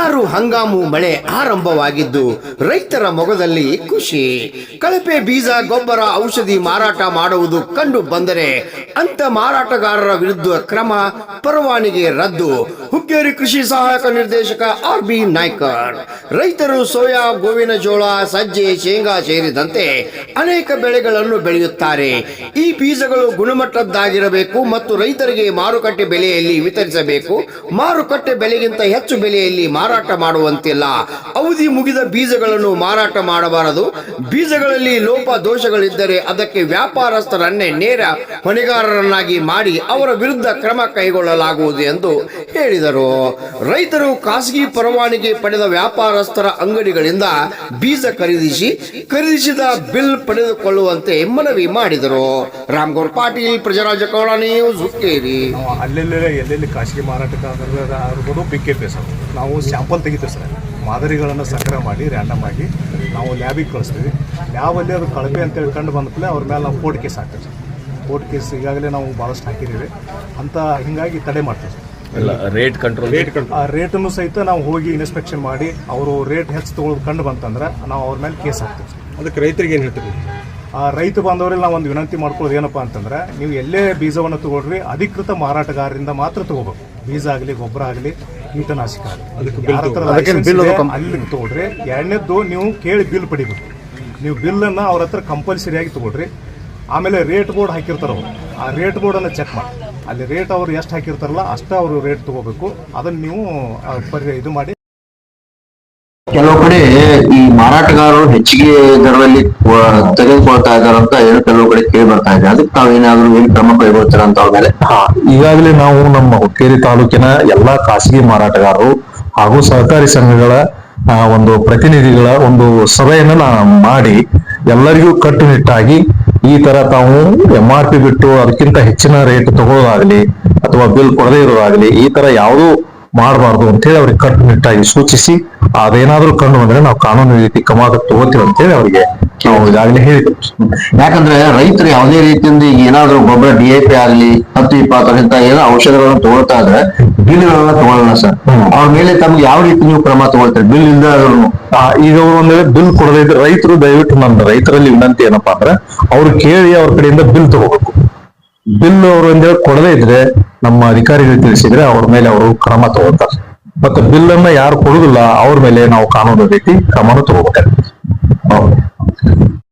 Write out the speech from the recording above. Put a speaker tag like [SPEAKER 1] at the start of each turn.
[SPEAKER 1] ಮುಂಗಾರು ಹಂಗಾಮು ಮಳೆ ಆರಂಭವಾಗಿದ್ದು ರೈತರ ಮೊಗದಲ್ಲಿ ಖುಷಿ. ಕಳಪೆ ಬೀಜ, ಗೊಬ್ಬರ, ಔಷಧಿ ಮಾರಾಟ ಮಾಡುವುದು ಕಂಡು ಬಂದರೆ ಅಂತ ಮಾರಾಟಗಾರರ ವಿರುದ್ಧ ಕ್ರಮ, ಪರವಾನಗಿ ರದ್ದು. ಹುಕ್ಕೇರಿ ಕೃಷಿ ಸಹಾಯಕ ನಿರ್ದೇಶಕ RB ನಾಯ್ಕರ್. ರೈತರು ಸೋಯಾ, ಗೋವಿನ ಜೋಳ, ಸಜ್ಜೆ, ಶೇಂಗಾ ಸೇರಿದಂತೆ ಅನೇಕ ಬೆಳೆಗಳನ್ನು ಬೆಳೆಯುತ್ತಾರೆ. ಈ ಬೀಜಗಳು ಗುಣಮಟ್ಟದ್ದಾಗಿರಬೇಕು ಮತ್ತು ರೈತರಿಗೆ ಮಾರುಕಟ್ಟೆ ಬೆಲೆಯಲ್ಲಿ ವಿತರಿಸಬೇಕು. ಮಾರುಕಟ್ಟೆ ಬೆಲೆಗಿಂತ ಹೆಚ್ಚು ಬೆಲೆಯಲ್ಲಿ ಮಾರಾಟ ಮಾಡುವಂತಿಲ್ಲ. ಅವಧಿ ಮುಗಿದ ಬೀಜಗಳನ್ನು ಮಾರಾಟ ಮಾಡಬಾರದು. ಬೀಜಗಳಲ್ಲಿ ಲೋಪ ದೋಷಗಳಿದ್ದರೆ ಅದಕ್ಕೆ ವ್ಯಾಪಾರಸ್ಥರನ್ನೇ ನೇರ ಹೊಣೆಗಾರರನ್ನಾಗಿ ಮಾಡಿ ಅವರ ವಿರುದ್ಧ ಕ್ರಮ ಕೈಗೊಳ್ಳಲಾಗುವುದು ಎಂದು ಹೇಳಿದರು. ರೈತರು ಖಾಸಗಿ ಪರವಾನಗಿ ಪಡೆದ ವ್ಯಾಪಾರಸ್ಥರ ಅಂಗಡಿಗಳಿಂದ ಬೀಜ ಖರೀದಿಸಿದ ಬಿಲ್ ಪಡೆದುಕೊಳ್ಳುವಂತೆ ಮನವಿ ಮಾಡಿದರು. ರಾಮಗೌಡ ಪಾಟೀಲ್, ಪ್ರಜರಾಜ ಕೌಡ ನ್ಯೂಸ್, ಹುಕ್ಕೇರಿ.
[SPEAKER 2] ಎಲ್ಲೆಲ್ಲಿ ಖಾಸಗಿ ಮಾರಾಟಗಾರರು PKP ಸರ್, ನಾವು ಸ್ಯಾಂಪಲ್ ತೆಗಿತೀವಿ ಸರ್. ಮಾದರಿಗಳನ್ನು ಸಂಗ್ರಹ ಮಾಡಿ ರ್ಯಾಂಡಮ್ ಆಗಿ ನಾವು ಲ್ಯಾಬಿಗೆ ಕಳಿಸ್ತೀವಿ. ಲ್ಯಾಬಲ್ಲಿ ಅದು ಕಳಪೆ ಅಂತೇಳಿ ಕಂಡು ಬಂದಮೇಲೆ ಅವ್ರ ಮೇಲೆ ನಾವು ಕೋರ್ಟ್ ಕೇಸ್ ಹಾಕ್ತೀವಿ ಸರ್. ಕೋರ್ಟ್ ಕೇಸ್ ಈಗಾಗಲೇ ನಾವು ಭಾಳಷ್ಟು ಹಾಕಿದ್ದೀವಿ ಅಂತ, ಹಿಂಗಾಗಿ ತಡೆ ಮಾಡ್ತೀವಿ ಸರ್.
[SPEAKER 3] ಎಲ್ಲ ರೇಟ್ ಕಂಟ್ರೋಲ್
[SPEAKER 2] ಆ ರೇಟನ್ನು ಸಹಿತ ನಾವು ಹೋಗಿ ಇನ್ಸ್ಪೆಕ್ಷನ್ ಮಾಡಿ ಅವರು ರೇಟ್ ಹೆಚ್ಚು ತೊಗೊಳ್ಳೋದು ಕಂಡು ಬಂತಂದ್ರೆ ನಾವು ಅವ್ರ ಮೇಲೆ ಕೇಸ್ ಹಾಕ್ತೀವಿ ಸರ್.
[SPEAKER 3] ಅದಕ್ಕೆ ರೈತರಿಗೆ ಏನು ಹೇಳ್ತೀವಿ?
[SPEAKER 2] ರೈತ ಬಾಂಧವರಲ್ಲಿ ನಾವು ಒಂದು ವಿನಂತಿ ಮಾಡ್ಕೊಳ್ಳೋದು ಏನಪ್ಪ ಅಂತಂದ್ರೆ, ನೀವು ಎಲ್ಲೇ ಬೀಜವನ್ನು ತಗೊಳ್ರಿ ಅಧಿಕೃತ ಮಾರಾಟಗಾರರಿಂದ ಮಾತ್ರ ತಗೋಬೇಕು. ಬೀಜ ಆಗಲಿ, ಗೊಬ್ಬರ ಆಗಲಿ, ಕೀಟನಾಶಕ ಆಗಲಿ, ಅಲ್ಲಿ ತಗೊಳ್ರಿ. ಎರಡನೇದ್ದು, ನೀವು ಕೇಳಿ ಬಿಲ್ ಪಡಿಬೇಕು. ನೀವು ಬಿಲ್ಲನ್ನು ಅವ್ರ ಹತ್ರ ಕಂಪಲ್ಸರಿಯಾಗಿ ತಗೊಳ್ರಿ. ಆಮೇಲೆ ರೇಟ್ ಬೋರ್ಡ್ ಹಾಕಿರ್ತಾರೆ ಅವರು, ಆ ರೇಟ್ ಬೋರ್ಡನ್ನು ಚೆಕ್ ಮಾಡಿ. ಅಲ್ಲಿ ರೇಟ್ ಅವರು ಎಷ್ಟು ಹಾಕಿರ್ತಾರಲ್ಲ ಅಷ್ಟೇ ಅವರು ರೇಟ್ ತಗೋಬೇಕು. ಅದನ್ನು ನೀವು ಇದು ಮಾಡಿ.
[SPEAKER 4] ಕೆಲವು ಕಡೆ ಈ ಮಾರಾಟಗಾರರು ಹೆಚ್ಚಿಗೆ ದರದಲ್ಲಿ ತೆಗೆದುಕೊಳ್ತಾ ಇದ್ದಾರೆ ಅಂತ ಹೇಳಿ ಕೆಲವು ಕಡೆ ಕೇಳಿ ಬರ್ತಾ ಇದೆ. ಅದಕ್ಕೆ ತಾವೇನಾದ್ರೂ ಏನು ಕ್ರಮ ಕೈಗೊಳ್ತೀರ ಅಂತ ಅವ್ರ ಮೇಲೆ?
[SPEAKER 5] ಈಗಾಗಲೇ ನಾವು ನಮ್ಮ ಹುಕ್ಕೇರಿ ತಾಲೂಕಿನ ಎಲ್ಲಾ ಖಾಸಗಿ ಮಾರಾಟಗಾರರು ಹಾಗೂ ಸಹಕಾರಿ ಸಂಘಗಳ ಒಂದು ಪ್ರತಿನಿಧಿಗಳ ಒಂದು ಸಭೆಯನ್ನ ಮಾಡಿ ಎಲ್ಲರಿಗೂ ಕಟ್ಟುನಿಟ್ಟಾಗಿ ಈ ತರ ತಾವು MRP ಬಿಟ್ಟು ಅದಕ್ಕಿಂತ ಹೆಚ್ಚಿನ ರೇಟ್ ತಗೊಳ್ಳೋದಾಗ್ಲಿ ಅಥವಾ ಬಿಲ್ ಕೊಡದೇ ಇರೋದಾಗ್ಲಿ ಈ ತರ ಯಾವುದೂ ಮಾಡಬಾರ್ದು ಅಂತ ಹೇಳಿ ಅವ್ರಿಗೆ ಕಟ್ಟುನಿಟ್ಟಾಗಿ ಸೂಚಿಸಿ, ಅದೇನಾದ್ರೂ ಕಂಡು ಬಂದ್ರೆ ನಾವು ಕಾನೂನು ರೀತಿ ಕ್ರಮ ತಗೋತೀವಿ ಅಂತ ಹೇಳಿ ಅವರಿಗೆ ನಾವು ಈಗಾಗಲೇ ಹೇಳಿದ್ವಿ.
[SPEAKER 4] ಯಾಕಂದ್ರೆ ರೈತರು ಯಾವುದೇ ರೀತಿಯಿಂದ ಈಗ ಏನಾದ್ರು ಗೊಬ್ಬರ DAP ಆಗಲಿ 10-20% ಏನೋ ಔಷಧಗಳನ್ನು ತಗೊಳ್ತಾ ಇದ್ರೆ ಬಿಲ್ಗಳನ್ನ ತಗೊಳ್ಳೋಣ ಸರ್. ಅವ್ರ ಮೇಲೆ ತಮ್ಗೆ ಯಾವ ರೀತಿ ನೀವು ಕ್ರಮ ತಗೊಳ್ತಾರೆ? ಬಿಲ್ ಇಲ್ಲದೆ
[SPEAKER 5] ಈಗ ಅವರು ಒಂದ್ ವೇಳೆ ಬಿಲ್ ಕೊಡದೇ ಇದ್ರೆ ರೈತರು ದಯವಿಟ್ಟು ನನ್ನ ರೈತರಲ್ಲಿ ವಿನಂತಿ ಏನಪ್ಪಾ ಅಂದ್ರೆ, ಅವ್ರು ಕೇಳಿ ಅವ್ರ ಕಡೆಯಿಂದ ಬಿಲ್ ತಗೋಬೇಕು. ಬಿಲ್ ಅವರು ಒಂದೇಳಿ ಕೊಡದೇ ಇದ್ರೆ ನಮ್ಮ ಅಧಿಕಾರಿಗಳು ತಿಳಿಸಿದ್ರೆ ಅವ್ರ ಮೇಲೆ ಅವರು ಕ್ರಮ ತಗೋತಾರೆ. ಮತ್ತೆ ಬಿಲ್ ಅನ್ನ ಯಾರು ಕೊಡುದಿಲ್ಲ ಅವ್ರ ಮೇಲೆ ನಾವು ಕಾನೂನು ರೀತಿ ಕ್ರಮನೂ ತಗೋಬೇಕಾಗ್ತದೆ.